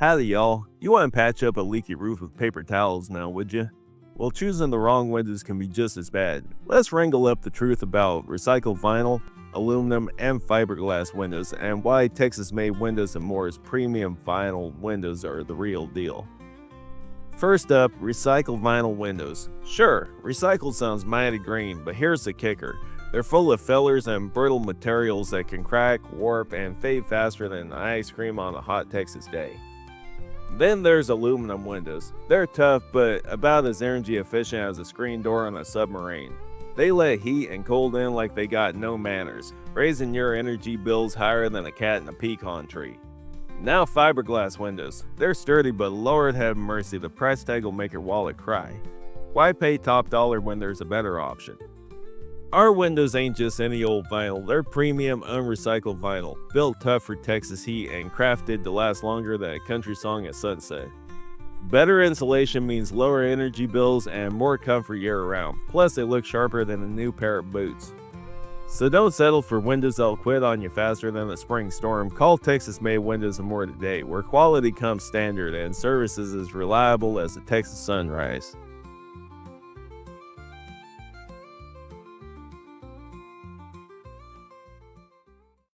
Howdy, y'all. You want to patch up a leaky roof with paper towels now, would you? Well, choosing the wrong windows can be just as bad. Let's wrangle up the truth about recycled vinyl, aluminum, and fiberglass windows, and why Texas-made windows and Moore's premium vinyl windows are the real deal. First up, recycled vinyl windows. Sure, recycled sounds mighty green, but here's the kicker. They're full of fillers and brittle materials that can crack, warp, and fade faster than ice cream on a hot Texas day. Then there's aluminum windows. They're tough, but about as energy efficient as a screen door on a submarine. They let heat and cold in like they got no manners, raising your energy bills higher than a cat in a pecan tree. Now fiberglass windows. They're sturdy, but Lord have mercy, the price tag will make your wallet cry. Why pay top dollar when there's a better option? Our windows ain't just any old vinyl, they're premium unrecycled vinyl, built tough for Texas heat and crafted to last longer than a country song at sunset. Better insulation means lower energy bills and more comfort year-round, plus they look sharper than a new pair of boots. So don't settle for windows that'll quit on you faster than a spring storm. Call Texas-made Windows and More today, where quality comes standard and service is as reliable as the Texas sunrise.